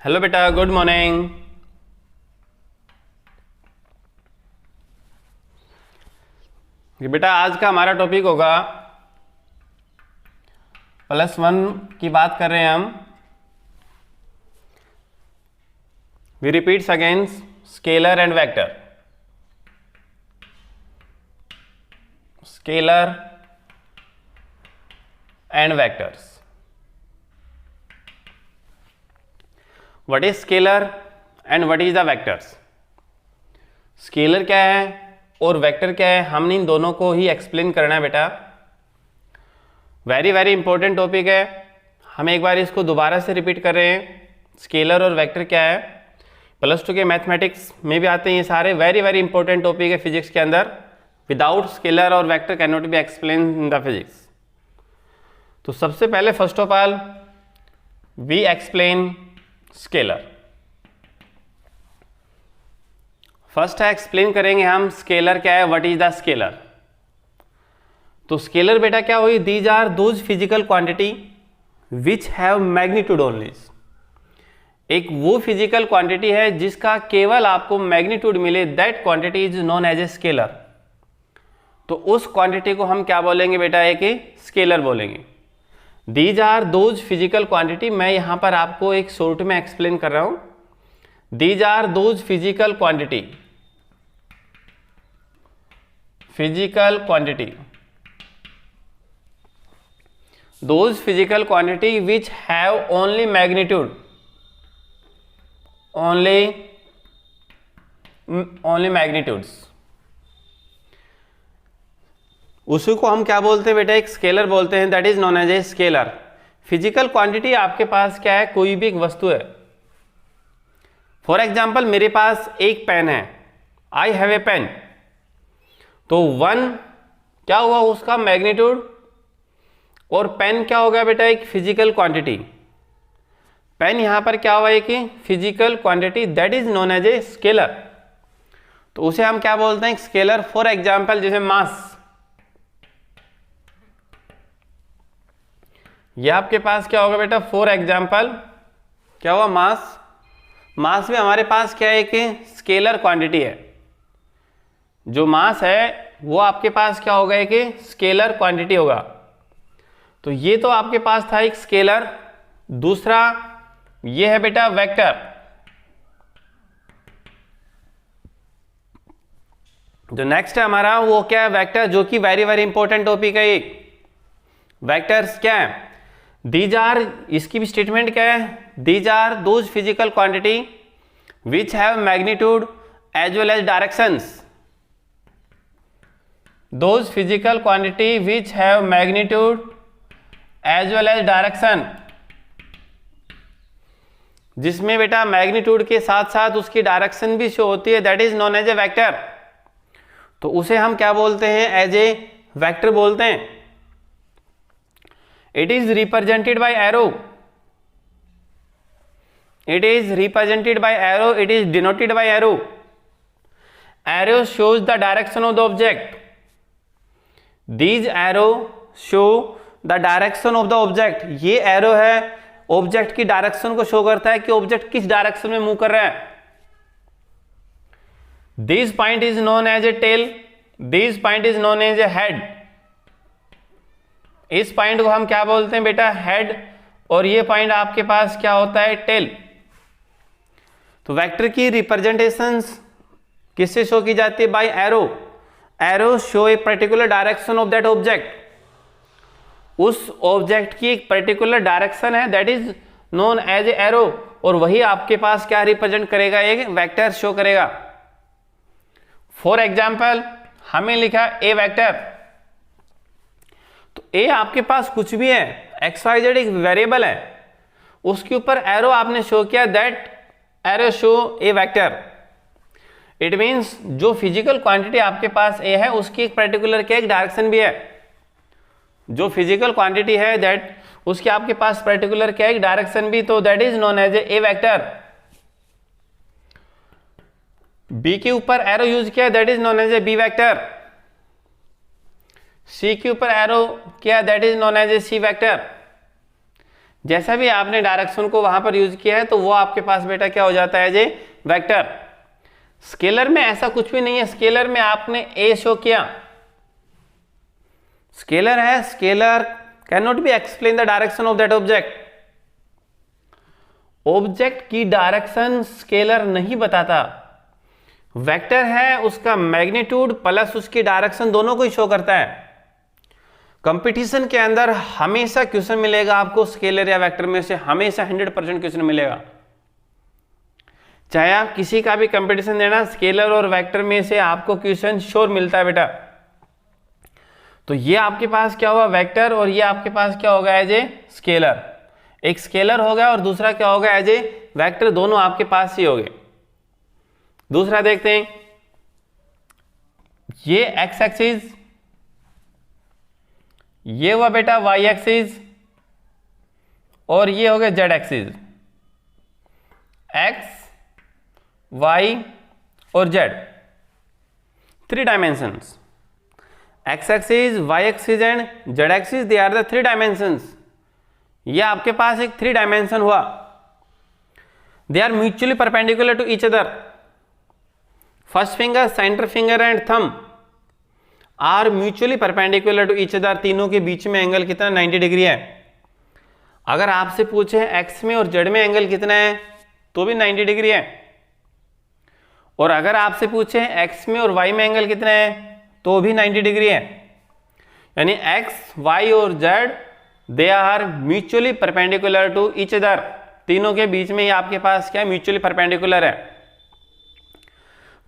Hello बेटा, good morning. बेटा आज का हमारा टॉपिक होगा +1 की बात कर रहे हैं हम। We repeats again scalar and vector. Scalar and vectors. What is scalar and what is the vectors? Scalar क्या है और वेक्टर क्या है, हमने इन दोनों को ही एक्सप्लेन करना है बेटा। वेरी वेरी इंपॉर्टेंट टॉपिक है। हम एक बार इसको दोबारा से रिपीट कर रहे हैं। स्केलर और वेक्टर क्या है, +2 के मैथमेटिक्स में भी आते हैं ये सारे। वेरी वेरी इंपॉर्टेंट टॉपिक है फिजिक्स के अंदर। विदाउट स्केलर और vector can not be explain in the physics. तो सबसे पहले first of all we explain scalar. First है एक्सप्लेन करेंगे हम स्केलर क्या है, व्हाट इज द स्केलर। तो स्केलर बेटा क्या हुई, these are those physical quantity which have magnitude only. एक वो फिजिकल क्वांटिटी है जिसका केवल आपको मैग्नीट्यूड मिले, that quantity is known as a scalar. तो उस क्वांटिटी को हम क्या बोलेंगे बेटा, एक स्केलर बोलेंगे। These are those physical quantity, मैं यहां पर आपको एक शॉर्ट में एक्सप्लेन कर रहा हूं। These are those physical quantity, physical quantity, those physical quantity which have only magnitude, only magnitudes. उसी को हम क्या बोलते हैं बेटा, एक स्केलर बोलते हैं। That is known as a scalar. Physical quantity आपके पास क्या है, कोई भी एक वस्तु है। फॉर एग्जाम्पल मेरे पास एक पेन है, आई हैव ए पेन। तो 1 क्या हुआ उसका मैग्नीट्यूड, और पेन क्या हो गया बेटा, एक फिजिकल क्वांटिटी। पेन यहां पर क्या हुआ, एक physical quantity, that is known as a scalar. तो उसे हम क्या बोलते हैं, स्केलर। फॉर एग्जाम्पल जैसे मास, ये आपके पास क्या होगा बेटा, फॉर एग्जाम्पल क्या हुआ, मास। मास में हमारे पास क्या है, एक स्केलर क्वांटिटी है। जो मास है वो आपके पास क्या होगा, एक स्केलर क्वांटिटी होगा। तो ये तो आपके पास था एक स्केलर। दूसरा ये है बेटा वेक्टर। जो नेक्स्ट है हमारा वो क्या है, वेक्टर, जो कि वेरी वेरी इंपॉर्टेंट टॉपिक है। एक वेक्टर्स क्या है, दीज आर, इसकी भी स्टेटमेंट क्या है, these are those physical quantity which have magnitude as well as directions. Those physical quantity which have magnitude as well as direction, जिसमें बेटा मैग्नीट्यूड के साथ साथ उसकी डायरेक्शन भी शो होती है, that is known as A vector. तो उसे हम क्या बोलते हैं, एज ए वेक्टर बोलते हैं। It is represented by arrow. It is represented by arrow. It is denoted by arrow. Arrow shows the direction of the object. These arrow show the direction of the object. ये arrow है, object की direction को show करता है कि object किस direction में move कर रहा है। This point is known as a tail. This point is known as a head. इस पॉइंट को हम क्या बोलते हैं बेटा, हेड, और ये पॉइंट आपके पास क्या होता है, टेल। तो वेक्टर की रिप्रेजेंटेशंस किससे शो की जाती है, by arrow. Arrow show a particular direction of that object. उस ऑब्जेक्ट की एक पर्टिकुलर डायरेक्शन है, that is known as a arrow, और वही आपके पास क्या रिप्रेजेंट करेगा, एक वेक्टर शो करेगा। फॉर एग्जाम्पल हमें लिखा ए वेक्टर। तो ए आपके पास कुछ भी है, XYZ एक वेरिएबल है, उसके ऊपर एरो आपने शो किया, that arrow show A vector. It means जो फिजिकल क्वांटिटी आपके पास ए है उसकी एक पर्टिकुलर क्या एक डायरेक्शन भी है। जो फिजिकल क्वांटिटी है दैट उसकी आपके पास पर्टिकुलर क्या एक डायरेक्शन भी, तो that is known as A vector. B के ऊपर एरो यूज किया, that is known as a B vector. C के ऊपर एरो किया, that is known as a C vector. जैसा भी आपने डायरेक्शन को वहां पर यूज किया है तो वो आपके पास बेटा क्या हो जाता है जे वेक्टर। स्केलर में ऐसा कुछ भी नहीं है, स्केलर में आपने ए शो किया, स्केलर है, scalar can not be explain the direction of that object. Object की डायरेक्शन स्केलर नहीं बताता, वेक्टर है, उसका मैग्नीट्यूड प्लस उसकी डायरेक्शन दोनों को ही शो करता है। कंपटीशन के अंदर हमेशा क्वेश्चन मिलेगा आपको स्केलर या वेक्टर में से, हमेशा 100% क्वेश्चन मिलेगा। चाहे आप किसी का भी कंपटीशन देना, स्केलर और वेक्टर में से आपको क्वेश्चन श्योर मिलता है बेटा। तो ये आपके पास क्या हुआ वेक्टर, और ये आपके पास क्या होगा एज ए स्केलर। एक स्केलर हो गया और दूसरा क्या होगा एज ए वेक्टर, दोनों आपके पास ही हो गए। दूसरा देखते हैं, ये एक्स एक्सिस, ये हुआ बेटा वाई एक्सिस, और ये हो गया जेड एक्सिस। एक्स, वाई और Z, 3 dimensions. X axis, Y axis and Z axis, they are the 3 dimensions. ये आपके पास एक 3 डायमेंशन हुआ। They are mutually perpendicular to each other. First finger, centre finger and thumb are mutually perpendicular to each other. तीनों के बीच में angle कितना 90 degree है। अगर आपसे पूछे एक्स में और जेड में एंगल कितना है तो भी 90 डिग्री है, और अगर आपसे पूछे एक्स में और वाई में एंगल कितना है तो भी 90 डिग्री है। यानी एक्स, वाई और Z they are mutually perpendicular to each other. तीनों के बीच में ये आपके पास क्या म्यूचुअली परपेंडिकुलर है।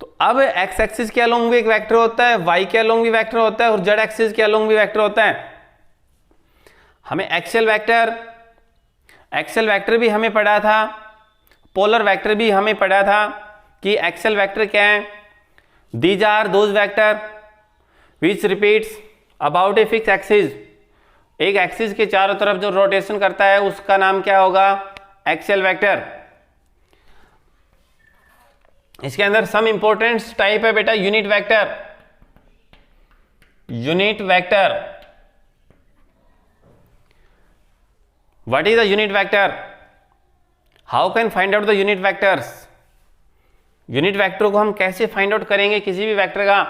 तो अब एक्स एक्सिस के अलोंग भी एक वेक्टर होता है, वाई के अलोंग भी वेक्टर होता है, और जेड एक्सिस के अलोंग भी वेक्टर होता है। हमें एक्सियल वेक्टर भी हमें पढ़ा था, पोलर वेक्टर भी हमें पढ़ा था कि एक्सियल वेक्टर क्या है। These are those vector which repeats about a fix axis. एक एक्सिस के चारों तरफ जो रोटेशन करता है उसका नाम क्या होगा एक्सियल वेक्टर। इसके अंदर सम इंपॉर्टेंट टाइप है बेटा unit vector. Unit vector, what is the unit vector, how can find out the unit vectors. Unit vector को हम कैसे फाइंड आउट करेंगे किसी भी वेक्टर का,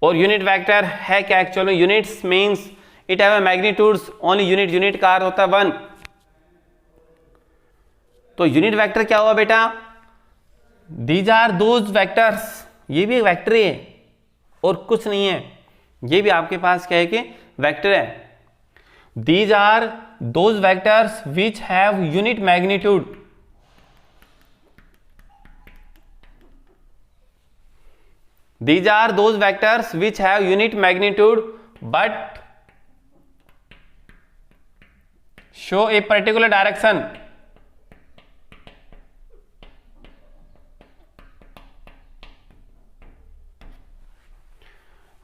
और यूनिट वेक्टर है क्या एक्चुअल में। Units means it have magnitudes only unit, unit का अर्थ होता है 1। तो यूनिट वेक्टर क्या हुआ बेटा, दीज आर दोज वेक्टर्स, ये भी एक वेक्टर है और कुछ नहीं है, ये भी आपके पास क्या है कि वेक्टर है। These are those vectors which have unit magnitude. These are those vectors which have unit magnitude but show a particular direction.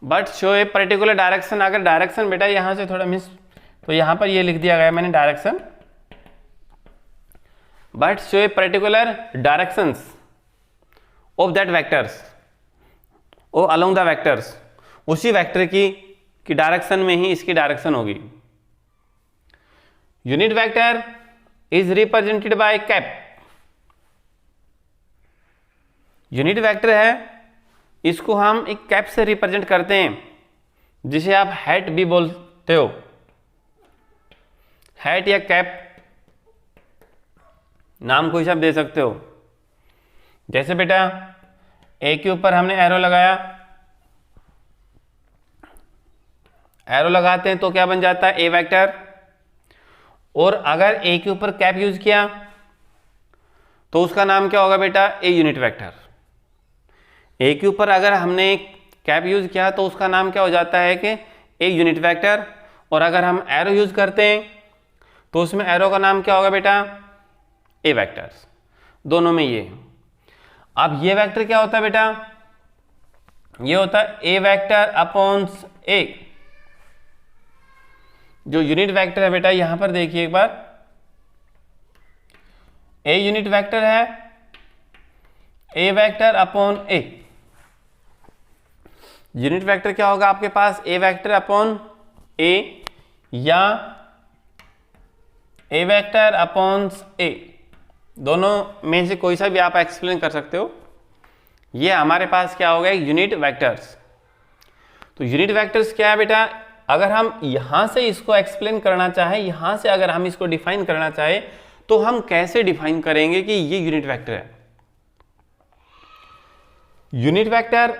But show a particular direction. अगर डायरेक्शन बेटा यहां से थोड़ा मिस, तो यहां पर ये लिख दिया गया मैंने direction, but show a particular directions of that vectors और अलोंग द वेक्टर्स। उसी वेक्टर की डायरेक्शन में ही इसकी डायरेक्शन होगी। Unit vector is represented bye cap. Unit vector है, इसको हम एक कैप से रिप्रेजेंट करते हैं, जिसे आप हैट भी बोलते हो। हैट या कैप नाम कोई सा दे सकते हो। जैसे बेटा ए के ऊपर हमने एरो लगाया, एरो लगाते हैं तो क्या बन जाता है ए वेक्टर, और अगर ए के ऊपर कैप यूज किया तो उसका नाम क्या होगा बेटा ए यूनिट वेक्टर। ए के ऊपर अगर हमने कैप यूज किया तो उसका नाम क्या हो जाता है कि ए यूनिट वेक्टर, और अगर हम एरो यूज करते हैं तो उसमें एरो का नाम क्या होगा बेटा ए वेक्टर्स। दोनों में ये। अब ये वेक्टर क्या होता है बेटा, ये होता है ए वेक्टर अपॉन ए। जो यूनिट वेक्टर है बेटा यहां पर देखिए एक बार, ए यूनिट वेक्टर है, ए वेक्टर अपॉन ए। यूनिट वेक्टर क्या होगा आपके पास ए वेक्टर अपॉन ए, या ए वेक्टर अपॉन ए, दोनों में से कोई सा भी आप एक्सप्लेन कर सकते हो। ये हमारे पास क्या हो गया, यूनिट वेक्टर्स। तो यूनिट वेक्टर्स क्या है बेटा, अगर हम यहां से इसको एक्सप्लेन करना चाहें, यहां से अगर हम इसको डिफाइन करना चाहें, तो हम कैसे डिफाइन करेंगे कि ये यूनिट वेक्टर है। यूनिट वेक्टर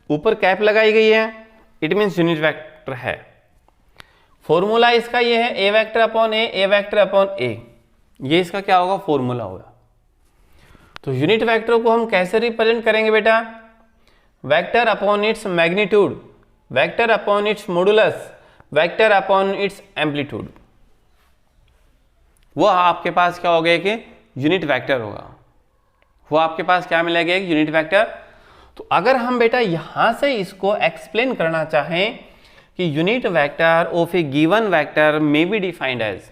ऊपर कैप लगाई गई है, इट मीन्स यूनिट वेक्टर है। फॉर्मूला इसका ये है ए वेक्टर अपॉन ए वेक्टर अपॉन ए, ये इसका क्या होगा, फॉर्मूला होगा। तो यूनिट वेक्टर को हम कैसे रिप्रेजेंट करेंगे बेटा, vector upon its magnitude, vector upon its modulus, vector upon its amplitude, वो आपके पास क्या हो गया कि यूनिट वेक्टर होगा। वो आपके पास क्या मिलेगा, एक यूनिट वेक्टर। तो अगर हम बेटा यहां से इसको एक्सप्लेन करना चाहें कि unit vector of a given vector may be defined as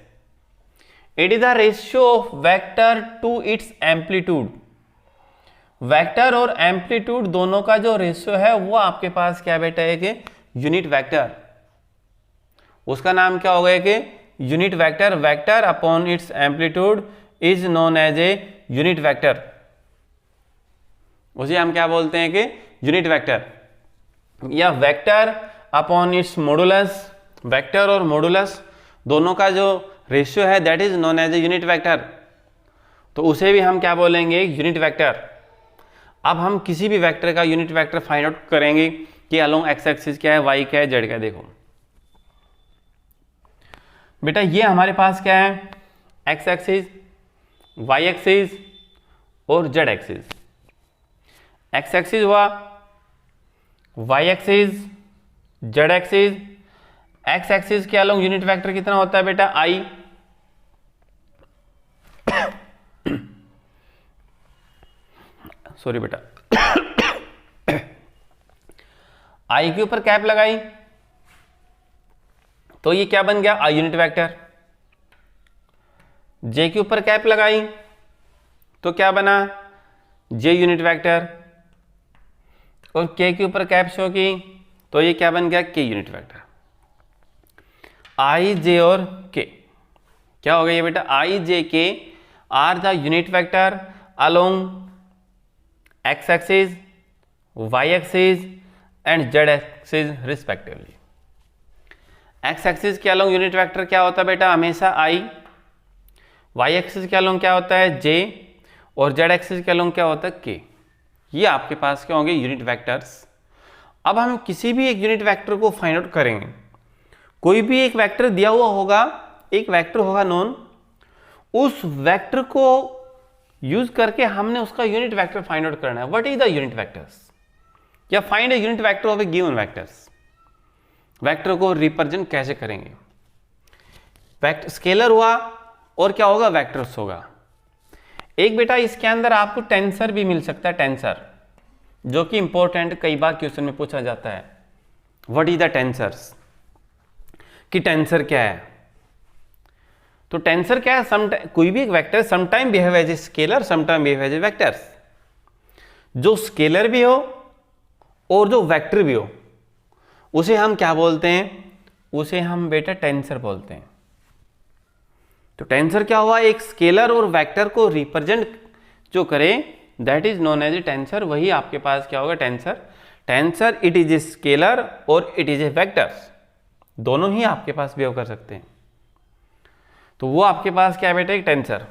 it is the ratio of vector to its amplitude. Vector और एम्पलीट्यूड दोनों का जो रेशियो है वो आपके पास क्या बेटा है कि यूनिट वेक्टर, उसका नाम क्या होगा कि unit vector. Vector upon its amplitude is known as a unit vector, उसे हम क्या बोलते हैं कि यूनिट वेक्टर। या vector upon its modulus, vector और मॉडुलस दोनों का जो रेशियो है that is known as a unit vector, तो उसे भी हम क्या बोलेंगे, यूनिट वेक्टर। अब हम किसी भी वेक्टर का यूनिट वेक्टर फाइंड आउट करेंगे कि अलोंग एक्स एक्सिस क्या है, वाई क्या है, जेड क्या है। देखो बेटा ये हमारे पास क्या है, एक्स एक्सिस, वाई एक्सिस और जेड एक्सिस। एक्स एक्सिस हुआ, Y axis, Z axis. X axis के अलोंग यूनिट वेक्टर कितना होता है बेटा, आई। सॉरी बेटा, आई के ऊपर कैप लगाई तो ये क्या बन गया, आई यूनिट वेक्टर। जे के ऊपर कैप लगाई तो क्या बना, जे यूनिट वेक्टर। और के ऊपर कैप शो की तो ये क्या बन गया, के यूनिट वेक्टर। आई जे और के क्या हो गया ये बेटा, I J K are the unit vector along X axis, Y axis and Z axis respectively. X axis के अलोंग यूनिट वेक्टर क्या होता है बेटा, हमेशा आई। वाई एक्सिस के अलोंग क्या होता है, जे। और जेड एक्सिस के अलोंग क्या होता है, के। ये आपके पास क्या होंगे, यूनिट वेक्टर्स। अब हम किसी भी एक यूनिट वेक्टर को फाइंड आउट करेंगे, कोई भी एक वेक्टर दिया हुआ होगा, एक वेक्टर होगा नोन, उस वेक्टर को यूज करके हमने उसका यूनिट वेक्टर फाइंड आउट करना है। What is the unit vectors, या find a unit vector of a given vectors. Vector को रिप्रेजेंट कैसे करेंगे, वेक्टर स्केलर हुआ और क्या होगा, वेक्टर्स होगा। एक बेटा इसके अंदर आपको टेंसर भी मिल सकता है, टेंसर, जो कि इंपॉर्टेंट कई बार क्वेश्चन में पूछा जाता है। व्हाट इज द टेंसर्स, कि टेंसर क्या है। तो टेंसर क्या है, कोई भी एक वेक्टर sometime behave as a scalar, sometime behave as a vectors. जो स्केलर भी हो और जो वेक्टर भी हो उसे हम क्या बोलते हैं, उसे हम बेटा टेंसर बोलते हैं। तो टेंसर क्या हुआ, एक स्केलर और वेक्टर को रिप्रेजेंट जो करे that is known as a tensor. वही आपके पास क्या होगा, tensor. Tensor it is a scalar और इट इज ए वेक्टर्स, दोनों ही आपके पास बिहेव कर सकते हैं। तो वो आपके पास क्या है बेटा, एक टेंसर।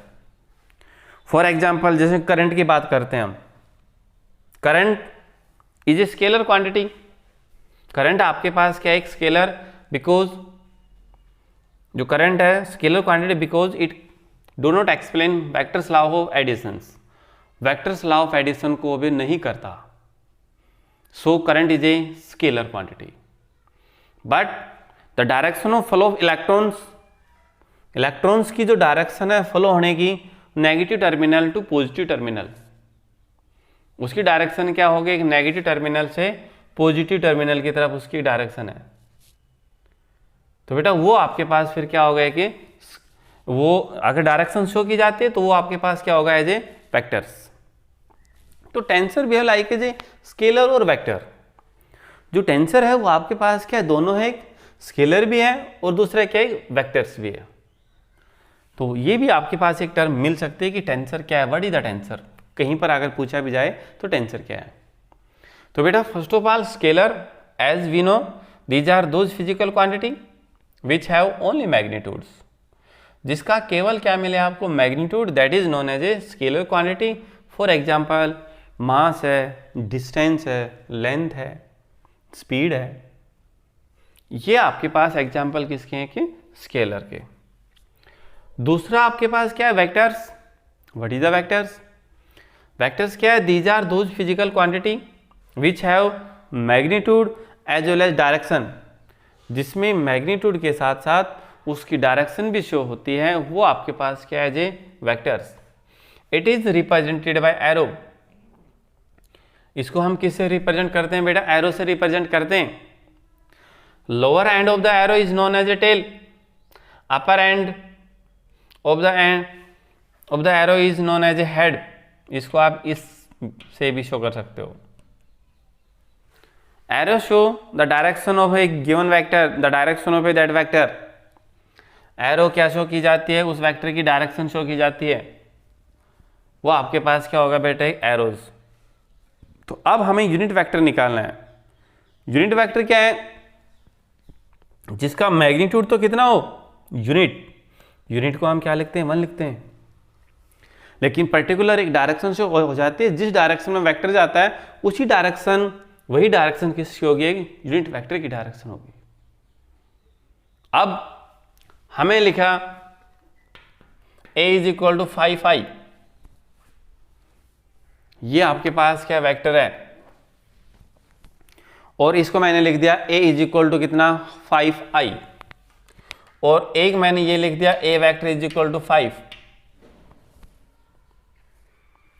फॉर एग्जाम्पल जैसे करंट की बात करते हैं हम, current is a scalar quantity. Current आपके पास क्या है, एक स्केलर, बिकॉज जो करंट है scalar quantity because it do not explain vectors law of additions. Vectors law of addition को भी नहीं करता, so current is a scalar quantity. But the direction of flow of electrons, electrons की जो direction है flow होने की negative terminal to positive terminal, उसकी डायरेक्शन क्या होगी, एक नेगेटिव टर्मिनल से पॉजिटिव टर्मिनल की तरफ उसकी डायरेक्शन है। तो बेटा वो आपके पास फिर क्या होगा कि वो अगर डायरेक्शन शो की जाती है तो वो आपके पास क्या होगा, एज ए वेक्टर्स। तो टेंसर भी है लाइक एज ए स्केलर और वेक्टर। जो टेंसर है वो आपके पास क्या है, दोनों है, स्केलर भी है और दूसरा क्या है, वेक्टर्स भी है। तो ये भी आपके पास एक टर्म मिल सकती है कि टेंसर क्या है, व्हाट इज द टेंसर, कहीं पर अगर पूछा भी जाए तो टेंसर क्या है। तो बेटा first of all scalar as we know these are those physical quantity which have only magnitudes, जिसका केवल क्या मिले आपको, magnitude, that is known as a scalar quantity. For example mass है, डिस्टेंस है, लेंथ है, स्पीड है, ये आपके पास एग्जाम्पल किसके हैं कि स्केलर के। दूसरा आपके पास क्या है, vectors. What is the vectors? Vectors क्या है, these are those physical quantity which have magnitude as well as direction, जिसमें मैग्नीट्यूड के साथ साथ उसकी डायरेक्शन भी शो होती है, वो आपके पास क्या है J vectors. It is represented by arrow. इसको हम किससे रिप्रेजेंट करते हैं बेटा, एरो से रिप्रेजेंट करते हैं। Lower end of the arrow is known as a tail, upper end of the arrow is known as a head. इसको आप इस से भी शो कर सकते हो। Arrow show the direction of a given vector, the direction of a that vector. Arrow क्या show की जाती है, उस वेक्टर की डायरेक्शन शो की जाती है, वो आपके पास क्या होगा बेटा, एरोज। तो अब हमें यूनिट वेक्टर निकालना है। यूनिट वेक्टर क्या है, जिसका मैग्नीट्यूड तो कितना हो, यूनिट। यूनिट को हम क्या लिखते हैं, 1 लिखते हैं, लेकिन पर्टिकुलर एक डायरेक्शन शो हो जाती है। जिस डायरेक्शन में वेक्टर जाता है उसी डायरेक्शन, वही डायरेक्शन किसकी होगी, यूनिट वेक्टर की डायरेक्शन होगी। अब हमें लिखा a is equal to 5i, ये आपके पास क्या वेक्टर है, और इसको मैंने लिख दिया a इज इक्वल टू कितना, 5i, और एक मैंने ये लिख दिया a vector is equal to 5।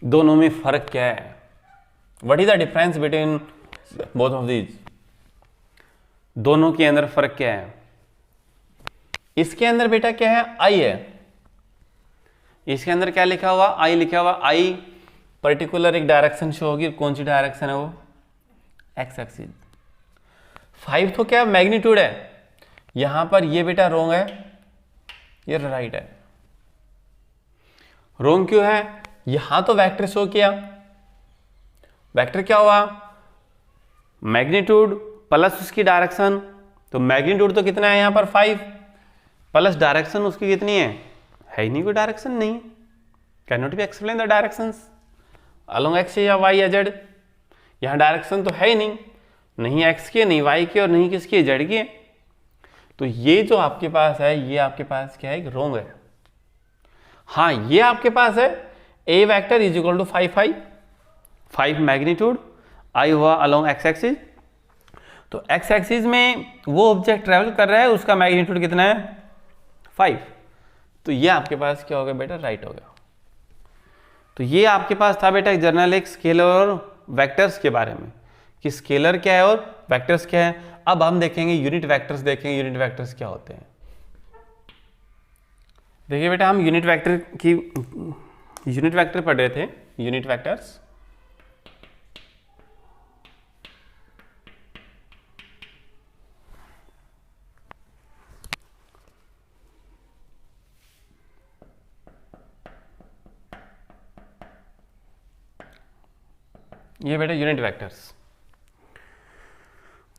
दोनों में फर्क क्या है, what is the difference between both of these, दोनों के अंदर फर्क क्या है। इसके अंदर बेटा क्या है, i है, इसके अंदर क्या लिखा हुआ, i लिखा हुआ। i पर्टिकुलर एक डायरेक्शन शो होगी, कौन सी डायरेक्शन है वो, एक्स एक्सिस। 5 तो क्या मैग्नीट्यूड है, यहां पर ये बेटा रोंग है, ये राइट है। रोंग क्यों है, यहां तो वेक्टर शो किया, वेक्टर क्या हुआ, मैग्नीट्यूड प्लस उसकी डायरेक्शन। तो मैग्नीट्यूड तो कितना है यहां पर 5, प्लस डायरेक्शन उसकी कितनी है ही नहीं, कोई डायरेक्शन नहीं, can not be explain the directions along x या वाई या जेड। यहां डायरेक्शन तो है ही नहीं, नहीं एक्स की, नहीं वाई की, और नहीं किसकी, जेड की। तो ये जो आपके पास है, ये आपके पास क्या है, रोंग है। हाँ, ये आपके पास है a vector is equal to 5i, 5 magnitude, i हुआ अलोंग एक्स एक्सिस। तो एक्स एक्सिस में वो ऑब्जेक्ट ट्रेवल कर रहा है, उसका मैग्नीट्यूड कितना है, 5। तो ये आपके पास क्या होगा बेटा, राइट होगा। तो ये आपके पास था बेटा जर्नल एक स्केलर और वेक्टर्स के बारे में, कि स्केलर क्या है और वेक्टर्स क्या है। अब हम देखेंगे यूनिट वेक्टर्स, देखेंगे यूनिट वेक्टर्स क्या होते हैं। देखिए बेटा, हम यूनिट वेक्टर पढ़ रहे थे, यूनिट वेक्टर्स। ये बेटा unit vectors,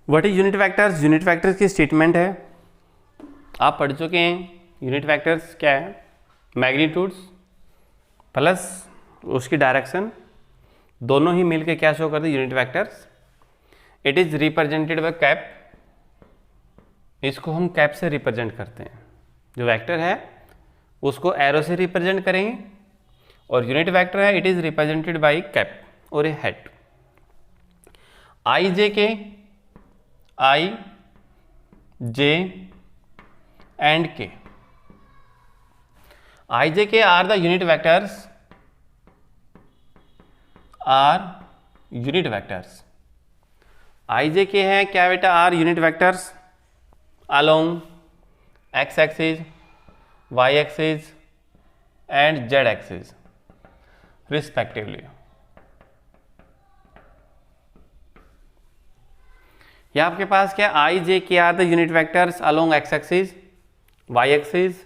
what is unit vectors. Unit vectors की स्टेटमेंट है, आप पढ़ चुके हैं। यूनिट वेक्टर्स क्या है, मैग्नीट्यूड्स प्लस उसकी डायरेक्शन, दोनों ही मिलके क्या शो करते हैं, unit vectors. It is represented bye cap, इसको हम कैप से रिप्रेजेंट करते हैं। जो वेक्टर है उसको एरो से रिप्रेजेंट करेंगे, और यूनिट वेक्टर है it is represented bye cap और ए हेड। आई जे के, आई जे एंड के, I J K are the unit vectors, are unit vectors. I J K हैं क्या बेटा, are unit vectors along X axis, Y axis and Z axis respectively. ये आपके पास क्या, I J K are the unit vectors along X axis, Y axis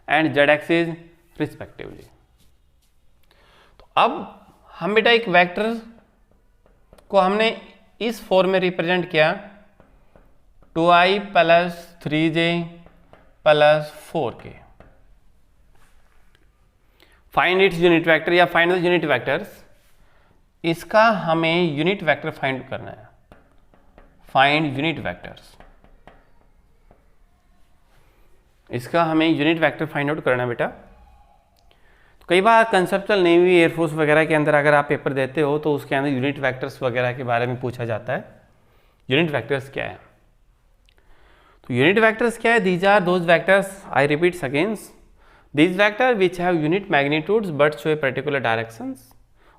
and Z axis respectively. तो अब हम बेटा एक वेक्टर को हमने इस फॉर्म में रिप्रेजेंट किया 2i plus 3j plus 4k। Find its unit vector या फाइंड द यूनिट वेक्टर्स, इसका हमें यूनिट वेक्टर फाइंड करना है। फाइंड यूनिट वेक्टर्स, इसका हमें यूनिट वेक्टर फाइंड आउट करना है बेटा। तो कई बार कंसेप्चुअल नेवी एयरफोर्स वगैरह के अंदर अगर आप पेपर देते हो तो उसके अंदर यूनिट वेक्टर्स वगैरह के बारे में पूछा जाता है। यूनिट वेक्टर्स क्या है? तो यूनिट वेक्टर्स क्या है? These are those vectors, I repeats again, these vector which have unit magnitudes but show a particular directions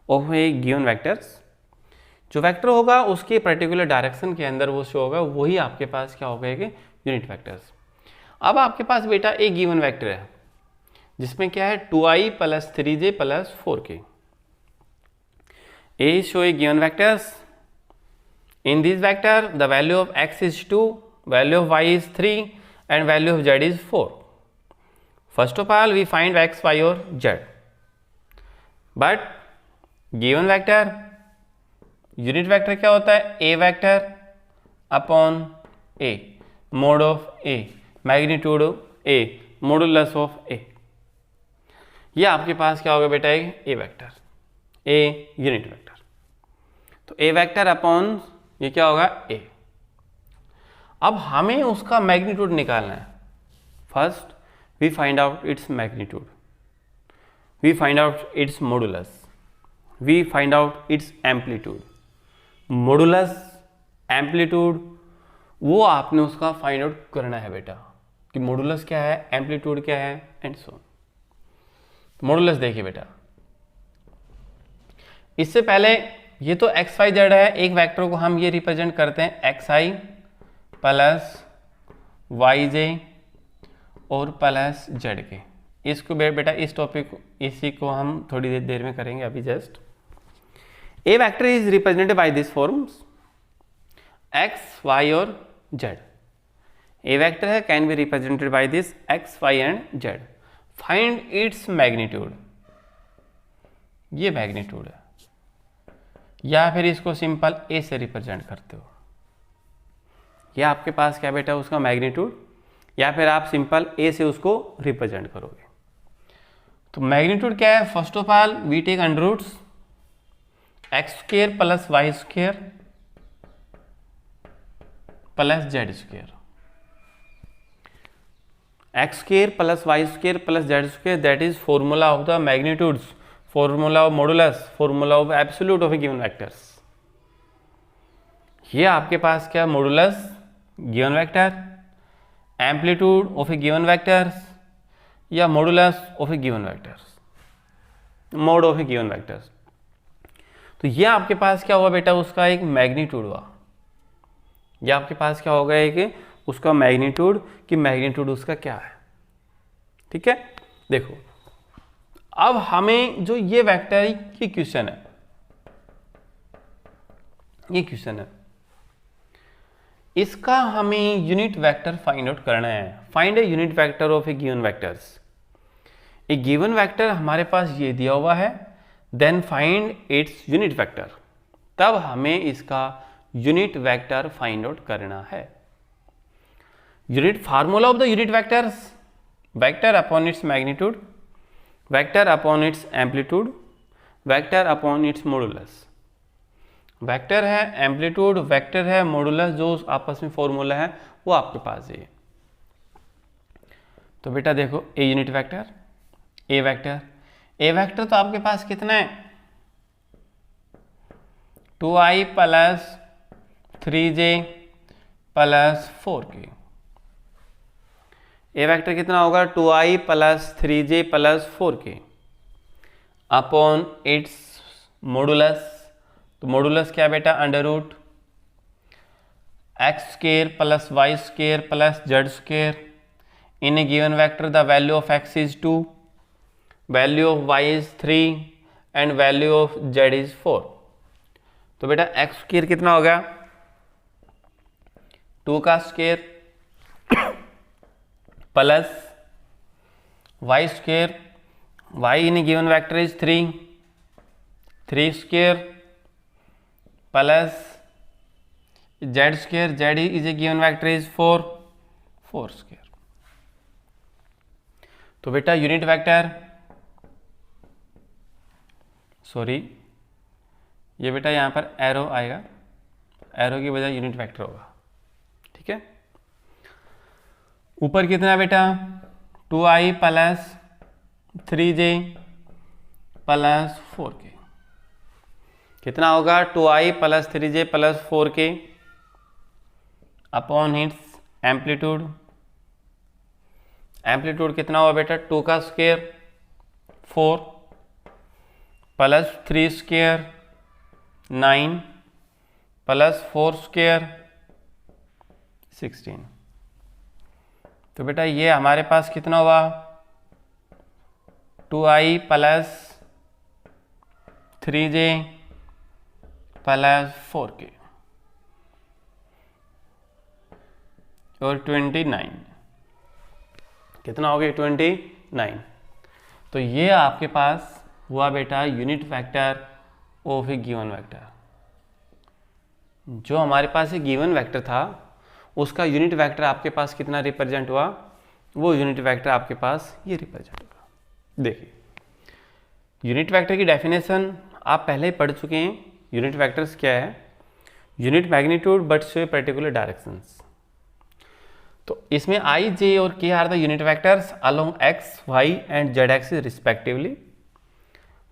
of a given vectors। जो वेक्टर होगा उसके पर्टिकुलर डायरेक्शन के अंदर वो शो होगा, वही आपके पास क्या होगा कि यूनिट वेक्टर्स। अब आपके पास बेटा एक गिवन वेक्टर है जिसमें क्या है 2i plus 3j plus 4k। A show A given vectors, in this vector the value of x is 2, value of y is 3 and value of z is 4। First of all, we find x, y or z. But given vector, unit vector क्या होता है? A vector upon A, mode of A, magnitude of A, modulus of A। ये आपके पास क्या होगा बेटा? A vector, A unit vector। तो A vector upon ये क्या होगा? A। अब हमें उसका मैग्नीट्यूड निकालना है। First we find out its magnitude, we find out its modulus, we find out its amplitude। modulus, amplitude वो आपने उसका फाइंड आउट करना है बेटा कि modulus क्या है, amplitude क्या है एंड सो। modulus देखिए बेटा, इससे पहले ये तो x y z है, एक वेक्टर को हम ये रिप्रेजेंट करते हैं xi प्लस yj और प्लस जेड के। इसको बेटा इस टॉपिक इसी को हम थोड़ी देर में करेंगे अभी just. A vector is represented by this forms X Y और जेड। ए वेक्टर है can be represented by this X Y and Z. Find its magnitude, ये मैग्नीट्यूड है, या फिर इसको सिंपल ए से रिप्रेजेंट करते हो। ये आपके पास क्या बेटा उसका मैग्नीट्यूड, या फिर आप सिंपल ए से उसको रिप्रेजेंट करोगे। तो मैग्नीट्यूड क्या है? First of all we take under roots X square plus Y square plus Z square. X square plus Y square plus Z square, that is formula of the magnitudes, formula of modulus, formula of absolute of a given vectors. ये आपके पास क्या? Modulus given vector, amplitude of a given vectors या modulus of a given vectors, mode of a given vectors. तो ये आपके पास क्या हुआ बेटा? उसका एक मैग्नीट्यूड हुआ। ये आपके पास क्या होगा? एक उसका मैग्नीट्यूड, कि मैग्नीट्यूड उसका क्या है। ठीक है, देखो अब हमें जो ये वेक्टर ये क्वेश्चन है, ये क्वेश्चन है, इसका हमें यूनिट वेक्टर फाइंड आउट करना है। Find a unit vector of a given vectors. A given vector हमारे पास ये दिया हुआ है, then find its unit vector. तब हमें इसका यूनिट वेक्टर फाइंड आउट करना है। Unit formula of the unit vectors, vector upon its magnitude, vector upon its amplitude, vector upon its modulus. Vector है, एम्पलीट्यूड, वेक्टर है, मॉडुलस, जो आपस में फॉर्मूला है वो आपके पास है। तो बेटा देखो ए यूनिट वेक्टर, ए वेक्टर, ए वेक्टर तो आपके पास कितना है? 2i plus 3j plus 4k। ए वेक्टर कितना होगा? 2i plus 3j plus 4k upon its modulus. तो मॉडुलस क्या बेटा? Under root X square plus Y square plus Z square. In a given vector the value of X is 2, value of Y is 3 and value of Z is 4। तो बेटा x square कितना हो गया? 2 का square plus y square, y in a given vector is 3 square plus z square, z is a given vector is 4 square. तो बेटा unit vector, sorry ये बेटा यहाँ पर एरो आएगा, एरो की बजाय यूनिट वेक्टर होगा, ठीक है। ऊपर कितना बेटा 2i plus 3j plus 4k, कितना होगा 2i plus 3j plus 4k upon its amplitude. Amplitude कितना हुआ बेटा 2 का square 4 plus 3 square 9 plus 4 square 16। तो बेटा ये हमारे पास कितना हुआ 2i plus 3j plus 4k और 29, कितना हो गया 29। तो ये आपके पास हुआ बेटा unit vector of a given vector. जो हमारे पास एक गिवन वेक्टर था उसका यूनिट वेक्टर आपके पास कितना रिप्रेजेंट हुआ, वो यूनिट वेक्टर आपके पास ये रिप्रेजेंट होगा। देखिए यूनिट वेक्टर की डेफिनेशन आप पहले ही पढ़ चुके हैं। यूनिट वेक्टर्स क्या है, unit magnitude but show particular directions. तो इसमें i, j और k are the unit vectors along x, y and z axis respectively.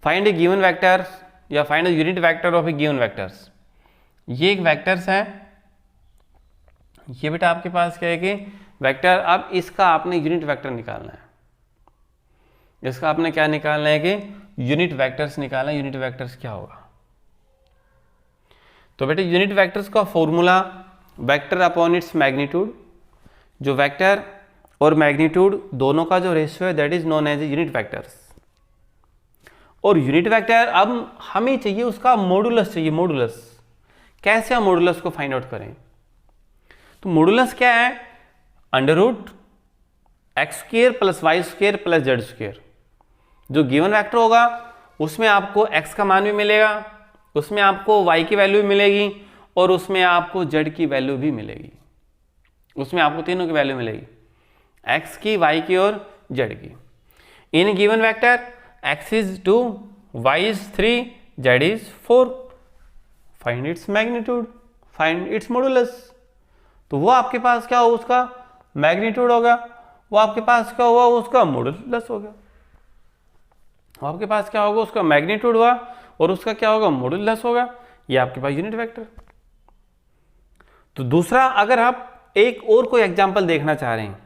Find a given vector या find the unit vector of a given vectors. ये एक vectors है, ये बेटा आपके पास क्या है कि वेक्टर, अब इसका आपने यूनिट वेक्टर निकालना है। इसका आपने क्या निकालना है कि यूनिट वेक्टर्स निकालना है। यूनिट वेक्टर्स क्या होगा, तो बेटे यूनिट वेक्टर्स का formula vector upon its magnitude. जो वेक्टर और मैग्नीट्यूड दोनों का जो रेशियो है that is known as a unit vectors. और यूनिट वेक्टर अब हमें चाहिए उसका मॉडुलस चाहिए। मॉडुलस कैसे हम मॉडुलस को फाइंड आउट करें, तो मॉडुलस क्या है under root X square plus Y square plus Z square. जो गिवन वेक्टर होगा उसमें आपको x का मान भी मिलेगा, उसमें आपको y की वैल्यू भी मिलेगी और उसमें आपको z की वैल्यू भी मिलेगी। उसमें आपको तीनों की वैल्यू मिलेगी, x की, y की और z की। In given vector x is 2, y is 3, z is 4। Find its magnitude, find its modulus. तो वो आपके पास क्या होगा, उसका मैग्नीट्यूड होगा, वो आपके पास क्या होगा, उसका मॉडुलस होगा। वो आपके पास क्या होगा, उसका मैग्नीट्यूड हुआ और उसका क्या होगा, मॉडुलस होगा। ये आपके पास यूनिट वेक्टर। तो दूसरा, अगर आप एक और कोई एग्जांपल देखना चाह रहे हैं,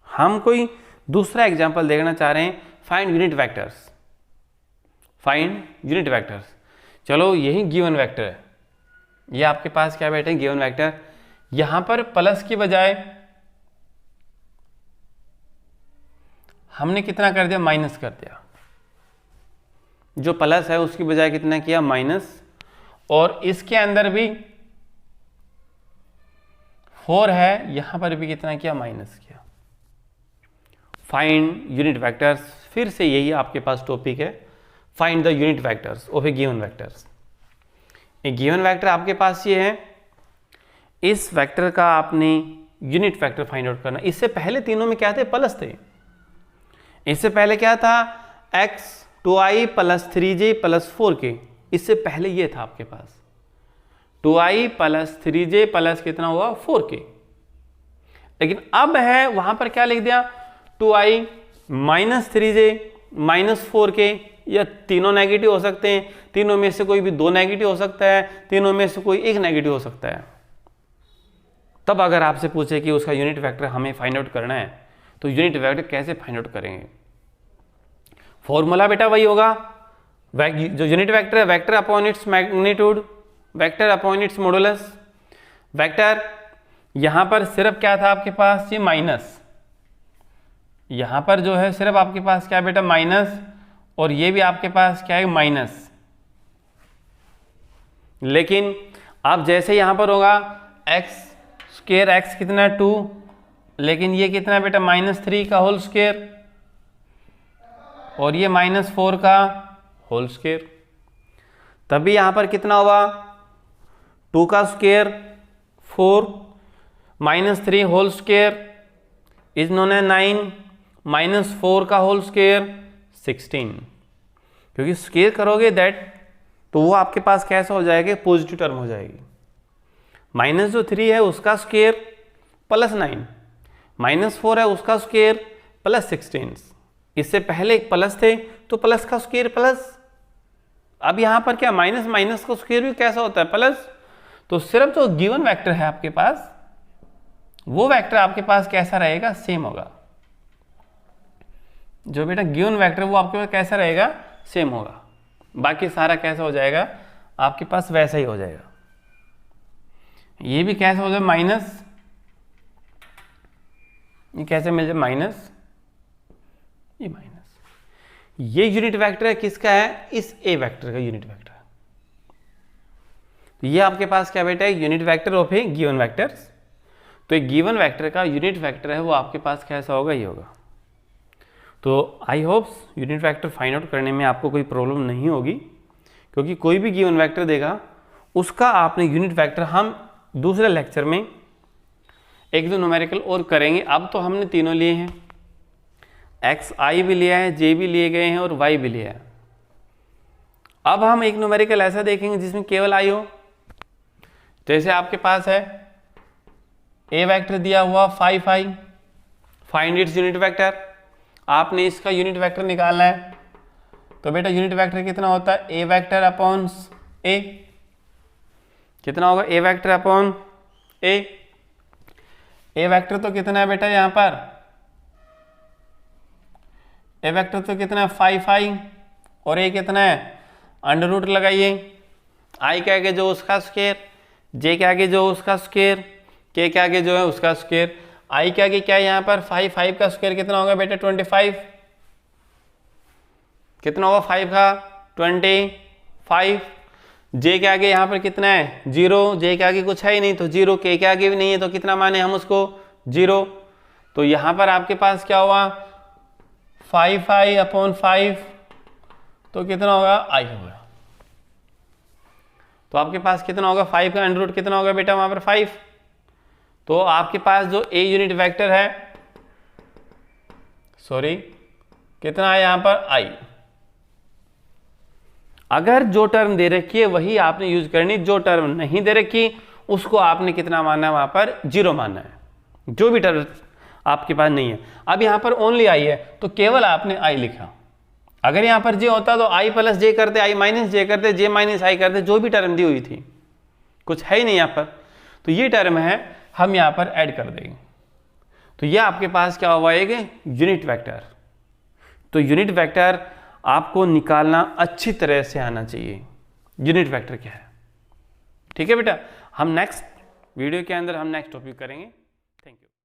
हम कोई दूसरा एग्जांपल देखना चाह रहे हैं, find unit vectors, find unit vectors. चलो यही गिवन वेक्टर है, ये आपके पास क्या बैठे हैं गिवन वेक्टर। यहां पर प्लस की बजाय हमने कितना कर दिया, माइनस कर दिया। जो प्लस है उसकी बजाय कितना किया, माइनस। और इसके अंदर भी 4 है, यहां पर भी कितना किया, माइनस किया। फाइंड यूनिट वेक्टर्स, फिर से यही आपके पास टॉपिक है, find the unit vectors of a given vectors. एक गिवन वेक्टर आपके पास ये है, इस वेक्टर का आपने यूनिट वेक्टर फाइंड आउट करना। इससे पहले तीनों में क्या थे, प्लस थे। इससे पहले क्या था, x 2i plus 3j plus 4k। इससे पहले ये था आपके पास 2i प्लस 3j प्लस कितना हुआ, 4k। लेकिन अब है वहां पर क्या लिख दिया, 2i minus 3j minus 4k। या तीनों नेगेटिव हो सकते हैं, तीनों में से कोई भी 2 नेगेटिव हो सकता है, तीनों में से कोई 1 नेगेटिव हो सकता है। तब अगर आपसे पूछे कि उसका यूनिट वेक्टर हमें फाइंड आउट करना है, तो यूनिट वेक्टर कैसे फाइंड आउट करेंगे। फॉर्मूला बेटा वही होगा, जो यूनिट वेक्टर है vector upon its magnitude, vector upon its modulus. Vector यहां पर सिर्फ क्या था आपके पास, ये माइनस। यहां पर जो है सिर्फ आपके पास क्या बेटा, माइनस। और ये भी आपके पास क्या है, माइनस। लेकिन अब जैसे यहां पर होगा एक्स स्क्वायर, एक्स कितना 2, लेकिन ये कितना बेटा, -3 का होल स्क्वायर। और ये -4 का होल स्क्वायर, तभी यहां पर कितना हुआ 2 का square 4 -3 whole square is known as 9 -4 का होल स्क्वायर 16, क्योंकि स्क्वायर करोगे दैट तो वो आपके पास कैसा हो जाएगा, पॉजिटिव टर्म हो जाएगी। माइनस जो 3 है उसका स्क्वायर प्लस 9, -4 है उसका स्क्वायर प्लस 16, इससे पहले एक प्लस थे तो प्लस का स्क्वायर प्लस, अब यहां पर क्या माइनस माइनस का स्क्वायर भी कैसा होता है प्लस। तो सिर्फ जो गिवन वेक्टर है आपके पास वो वेक्टर आपके पास कैसा रहेगा, सेम होगा। जो बेटा गिवन वेक्टर वो आपके पास कैसा रहेगा, सेम होगा, बाकी सारा कैसा हो जाएगा आपके पास वैसा ही हो जाएगा। ये भी कैसा हो जाए माइनस, ये कैसे मिल जाए माइनस, ये माइनस, ये यूनिट वेक्टर है किसका है, इस ए वेक्टर का यूनिट वेक्टर। तो ये आपके पास क्या बेटा है, unit vector of a given vectors. तो एक गिवन वेक्टर का यूनिट वेक्टर है वो आपके पास कैसा होगा, ये होगा। तो आई hopes unit vector find out करने में आपको कोई प्रॉब्लम नहीं होगी, क्योंकि कोई भी गिवन वेक्टर देगा उसका आपने यूनिट वेक्टर हम दूसरे लेक्चर में एक दो न्यूमेरिकल और करेंगे। अब तो हमने तीनों लिए हैं, एक्स आई भी लिया है, जे भी लिए गए हैं और वाई भी लिया है। अब हम एक न्यूमेरिकल ऐसा देखेंगे जिसमें केवल आई हो। जैसे आपके पास है ए वेक्टर दिया हुआ 5i, find its unit vector, आपने इसका यूनिट वेक्टर निकालना है। तो बेटा यूनिट वेक्टर कितना होता है, ए वेक्टर अपॉन ए, कितना होगा ए वेक्टर अपॉन ए वेक्टर तो कितना है बेटा, यहां पर ए वेक्टर तो कितना है 5i और ए कितना है अंडर रूट लगाइए, आई के आगे जो उसका स्क्वायर, जे के आगे जो उसका स्क्वायर, के आगे जो है उसका स्क्वायर, आई के आगे क्या है यहाँ पर 5 का स्क्वायर कितना होगा बेटा 25, कितना होगा 5 का 25, जे के आगे यहाँ पर कितना है 0, जे के आगे कुछ है ही नहीं तो 0, के आगे भी नहीं है तो कितना माने हम उसको 0। तो यहाँ पर आपके पास क्या हुआ 5i अपॉन 5, तो कितना होगा आई होगा। तो आपके पास कितना होगा 5 का अंडर रूट कितना होगा बेटा वहां पर 5। तो आपके पास जो ए यूनिट वेक्टर है, सॉरी कितना है यहां पर आई। अगर जो टर्म दे रखी है वही आपने यूज करनी, जो टर्म नहीं दे रखी उसको आपने कितना मानना है, वहां पर 0 मानना है, जो भी टर्म आपके पास नहीं है। अब यहां पर ओनली आई है तो केवल आपने आई लिखा। अगर यहां पर जे होता तो आई प्लस जे करते, आई माइनस जे करते, जे माइनस आई करते, जो भी टर्म दी हुई थी, कुछ है ही नहीं यहां पर, तो ये टर्म है हम यहां पर ऐड कर देंगे। तो ये आपके पास क्या हुआ एक यूनिट वेक्टर। तो यूनिट वेक्टर आपको निकालना अच्छी तरह से आना चाहिए, यूनिट वेक्टर क्या है। ठीक है बेटा, हम नेक्स्ट वीडियो के अंदर हम नेक्स्ट टॉपिक करेंगे। Thank you.